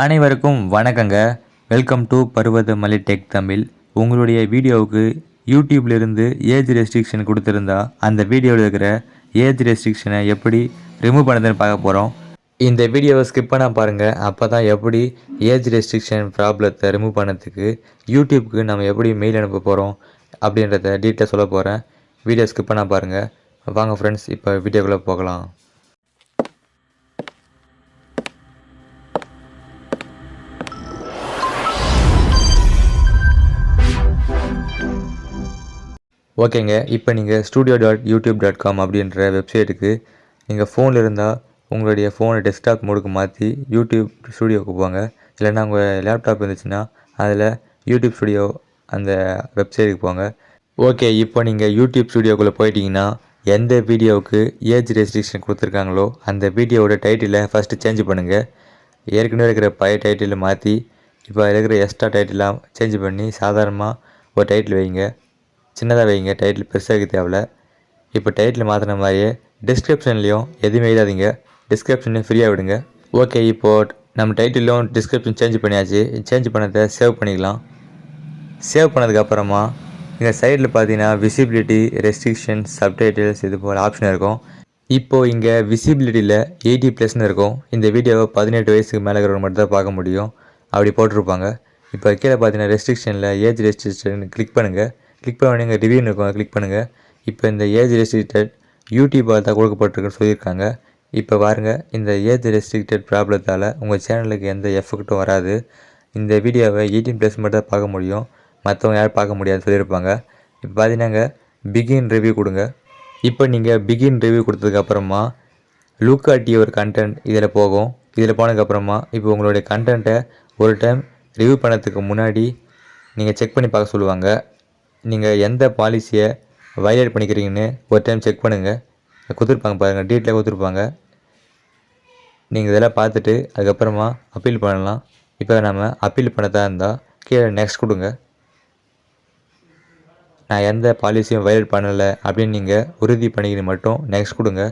அனைவருக்கும் வணக்கங்க. Welcome to Parvathamalai tech Tamil. உங்களுடைய வீடியோவுக்கு யூடியூப்லேருந்து ஏஜ் ரெஸ்ட்ரிக்ஷன் கொடுத்துருந்தா அந்த வீடியோவில் இருக்கிற ஏஜ் ரெஸ்ட்ரிக்ஷனை எப்படி ரிமூவ் பண்ணுறதுன்னு பார்க்க போகிறோம். இந்த வீடியோவை ஸ்கிப் பண்ணால் பாருங்கள். அப்போ தான் எப்படி ஏஜ் ரெஸ்ட்ரிக்ஷன் ப்ராப்ளத்தை ரிமூவ் பண்ணதுக்கு யூடியூப்க்கு நம்ம எப்படி மெயில் அனுப்ப போகிறோம் அப்படின்றத டீட்டெயில் சொல்ல போகிறேன். வீடியோ ஸ்கிப் பண்ணால் பாருங்கள். வாங்க ஃப்ரெண்ட்ஸ், இப்போ வீடியோக்குள்ளே போகலாம். ஓகேங்க, இப்போ நீங்கள் studio.youtube.com அப்படின்ற வெப்சைட்டுக்கு நீங்கள் ஃபோனில் இருந்தால் உங்களுடைய ஃபோனை டெஸ்க்டாப் மோடுக்கு மாற்றி யூடியூப் ஸ்டுடியோவுக்கு போங்க. இல்லைன்னா உங்கள் லேப்டாப் இருந்துச்சுன்னா அதில் யூடியூப் ஸ்டுடியோ அந்த வெப்சைட்டுக்கு போங்க. ஓகே, இப்போ நீங்கள் யூடியூப் ஸ்டுடியோக்குள்ளே போயிட்டீங்கன்னா எந்த வீடியோவுக்கு ஏஜ் ரெஸ்ட்ரிக்ஷன் கொடுத்துருக்காங்களோ அந்த வீடியோவோட டைட்டிலை ஃபஸ்ட்டு சேஞ்ச் பண்ணுங்கள். ஏற்கனவே இருக்கிற பழைய டைட்டிலை மாற்றி இப்போ இருக்கிற எக்ஸ்ட்ரா டைட்டிலாம் சேஞ்ச் பண்ணி சாதாரணமாக ஒரு டைட்டில் வைங்க. சின்னதாக வைங்க, டைட்டில் பெருசாக வைக்க தேவையில்ல. இப்போ டைட்டில் மாற்றின மாதிரியே டிஸ்கிரிப்ஷன்லேயும் எதுவுமே எழுதாதீங்க, டிஸ்கிரிப்ஷன்லேயும் ஃப்ரீயாக விடுங்க. ஓகே, இப்போது நம்ம டைட்டிலும் டிஸ்கிரிப்ஷன் சேஞ்ச் பண்ணியாச்சு. சேஞ்ச் பண்ணதை சேவ் பண்ணிக்கலாம். சேவ் பண்ணதுக்கப்புறமா இங்கே சைடில் பார்த்தீங்கன்னா விசிபிலிட்டி, ரெஸ்ட்ரிக்ஷன்ஸ், சப்டைட்டில்ஸ் இது போல் ஆப்ஷன் இருக்கும். இப்போது இங்கே விசிபிலிட்டியில் 80+ இருக்கும். இந்த வீடியோவை 18 வயசுக்கு மேலே இருக்கிறவங்க மட்டும் தான் பார்க்க முடியும் அப்படி போட்டிருப்பாங்க. இப்போ கீழே பார்த்தீங்கன்னா ரெஸ்ட்ரிக்ஷனில் ஏஜ் ரெஸ்ட்ரிக்ஷன் கிளிக் பண்ணுங்கள். கிளிக் பண்ண நீங்கள் ரிவ்யூன்னு இருக்கும், கிளிக் பண்ணுங்கள். இப்போ இந்த ஏஜ் ரெஸ்ட்ரிக்டட் யூடியூப்பால் தான் கொடுக்கப்பட்டிருக்குன்னு சொல்லியிருக்காங்க. இப்போ பாருங்கள், இந்த ஏஜ் ரெஸ்ட்ரிக்டட் ப்ராப்ளத்தால் உங்கள் சேனலுக்கு எந்த எஃபெக்ட்டும் வராது. இந்த வீடியோவை 18+ மட்டும் தான் பார்க்க முடியும், மற்றவங்க யாரும் பார்க்க முடியாதுன்னு சொல்லியிருப்பாங்க. இப்போ பார்த்தீங்கன்னா பிகின் ரிவ்யூ கொடுங்க. இப்போ நீங்கள் பிகின் ரிவ்யூ கொடுத்ததுக்கப்புறமா லுக் அட் யுவர் கண்டென்ட் இதில் போகும். இதில் போனதுக்கப்புறமா இப்போ உங்களுடைய கண்டென்ட்டை ஒரு டைம் ரிவ்யூ பண்ணதுக்கு முன்னாடி நீங்கள் செக் பண்ணி பார்க்க சொல்லுவாங்க. நீங்கள் எந்த பாலிசியை வயலேட் பண்ணிக்கிறீங்கன்னு ஒரு டைம் செக் பண்ணுங்கள். கொடுத்துருப்பாங்க பாருங்கள், டீட்டெயிலாக கொடுத்துருப்பாங்க. நீங்கள் இதெல்லாம் பார்த்துட்டு அதுக்கப்புறமா அப்பீல் பண்ணலாம். இப்போ நம்ம அப்பீல் பண்ணதா இருந்தால் கீழே நெக்ஸ்ட் கொடுங்க. நான் எந்த பாலிசியும் வயலேட் பண்ணலை அப்படின்னு நீங்கள் உறுதி பண்ணிக்கிறது மட்டும் நெக்ஸ்ட் கொடுங்க.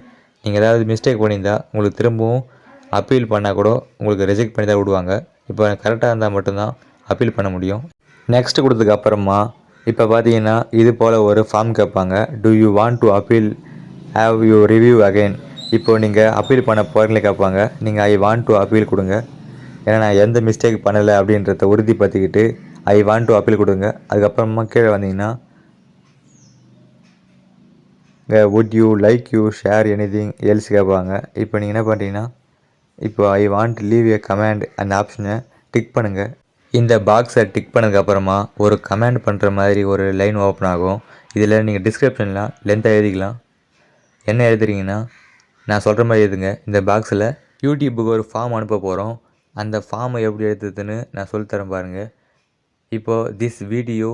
நீங்கள் ஏதாவது மிஸ்டேக் பண்ணியிருந்தால் உங்களுக்கு திரும்பவும் அப்பீல் பண்ணால் கூட உங்களுக்கு ரிஜெக்ட் பண்ணி தான் விடுவாங்க. இப்போ கரெக்டாக இருந்தால் மட்டும்தான் அப்பீல் பண்ண முடியும். நெக்ஸ்ட் கொடுத்ததுக்கு அப்புறமா இப்போ பார்த்தீங்கன்னா இது போல் ஒரு ஃபார்ம் கேட்பாங்க. To you want to appeal, have you review again. இப்போது நீங்கள் அப்பீல் பண்ண போகிறீங்களே கேட்பாங்க. நீங்கள் ஐ வாண்ட் டு அப்பீல் கொடுங்க. ஏன்னா நான் எந்த மிஸ்டேக் பண்ணலை அப்படின்றத உறுதிப்படுத்திக்கிட்டு ஐ வாண்ட் டு அப்பீல் கொடுங்க. அதுக்கப்புறமா கீழே வந்தீங்கன்னா would you like you share anything else கேட்பாங்க. இப்போ நீங்கள் என்ன பண்ணுறீங்கன்னா இப்போ I want leave A comment அந்த ஆப்ஷனை டிக் பண்ணுங்கள். இந்த பாக்ஸை டிக் பண்ணதுக்கப்புறமா ஒரு கமெண்ட் பண்ணுற மாதிரி ஒரு லைன் ஓப்பன் ஆகும். இதில் நீங்கள் டிஸ்கிரிப்ஷனில் லென்த்தாக எழுதிக்கலாம். என்ன எழுதுறீங்கன்னா நான் சொல்கிற மாதிரி எழுதுங்க. இந்த பாக்ஸில் யூடியூப்புக்கு ஒரு ஃபார்ம் அனுப்ப போகிறோம். அந்த ஃபார்மை எப்படி எழுதுறதுன்னு நான் சொல்லித்தரேன் பாருங்கள். இப்போது this video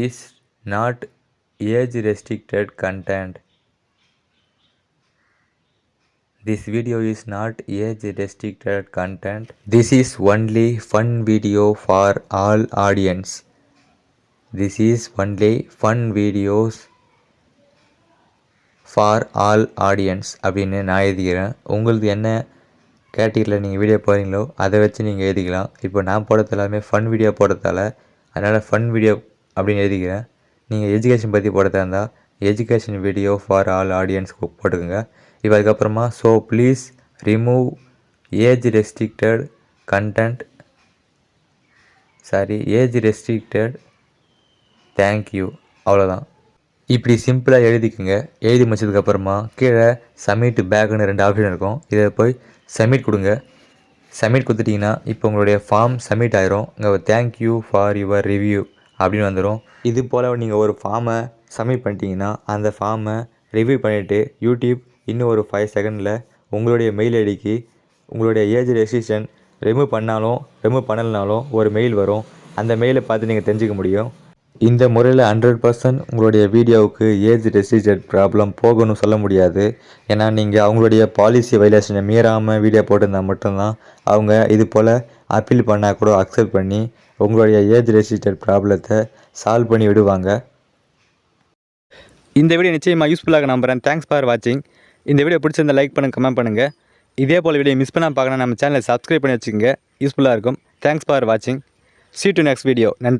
is not aged restricted content. This video is not age restricted content. This is only fun video for all audience. This is only fun videos for all audience அப்படின்னு நான் எழுதிக்கிறேன். உங்களுக்கு என்ன கேட்டகரியில் நீங்கள் வீடியோ போகிறீங்களோ அதை வச்சு நீங்கள் எழுதிக்கலாம். இப்போ நான் போடுறது எல்லாமே ஃபன் வீடியோ போடுறதால அதனால் ஃபன் வீடியோ அப்படின்னு எழுதிக்கிறேன். நீங்கள் எஜுகேஷன் பற்றி போடுறதா இருந்தால் education video for all audience போட்டுக்கோங்க. இப்போ அதுக்கப்புறமா so please remove age restricted content, age restricted, thank you, அவ்வளோதான். இப்படி சிம்பிளாக எழுதிக்குங்க. எழுதி முடிச்சதுக்கப்புறமா கீழே சப்மிட் பேக்குன்னு 2 ஆப்ஷன் இருக்கும். இதை போய் சப்மிட் கொடுங்க. சப்மிட் கொடுத்துட்டிங்கன்னா இப்போ உங்களுடைய ஃபார்ம் சப்மிட் ஆயிரும். இங்கே தேங்க்யூ ஃபார் யுவர் ரிவ்யூ அப்படின்னு வந்துடும். இது போல் நீங்கள் ஒரு ஃபார்மை சப்மிட் பண்ணிட்டீங்கன்னா அந்த ஃபார்மை ரிவ்யூ பண்ணிவிட்டு யூடியூப் இன்னும் ஒரு 5 செகண்டில் உங்களுடைய மெயில் ஐடிக்கு உங்களுடைய ஏஜ் ரெஸ்ட்ரிக்ஷன் ரிமூவ் பண்ணலனாலும் ஒரு மெயில் வரும். அந்த மெயிலை பார்த்து நீங்கள் தெரிஞ்சுக்க முடியும். இந்த முறையில் 100% உங்களுடைய வீடியோவுக்கு ஏஜ் ரெஸ்ட்ரிக்டட் ப்ராப்ளம் போகணும்னு சொல்ல முடியாது. ஏன்னா நீங்கள் அவங்களுடைய பாலிசி வயலேஷனை மீறாமல் வீடியோ போட்டிருந்தால் மட்டும்தான் அவங்க இது போல் அப்பீல் பண்ணால் கூட அக்செப்ட் பண்ணி உங்களுடைய ஏஜ் ரெஸ்ட்ரிக்டட் ப்ராப்ளத்தை சால்வ் பண்ணி விடுவாங்க. இந்த வீடியோ நிச்சயமாக யூஸ்ஃபுல்லாக நம்புகிறேன். தேங்க்ஸ் ஃபார் வாட்சிங். இந்த வீடியோ பிடிச்சிருந்தால் லைக் பண்ணுங்கள், கமெண்ட் பண்ணுங்கள். இதே போல் வீடியோ மிஸ் பண்ணாமல் பார்க்கணும் நம்ம சேனலை சப்ஸ்கிரைப் பண்ணி வச்சுக்கோங்க. யூஸ்ஃபுல்லாக இருக்கும். தேங்க்ஸ் ஃபார் வாட்சிங். See you to next video. நன்றி.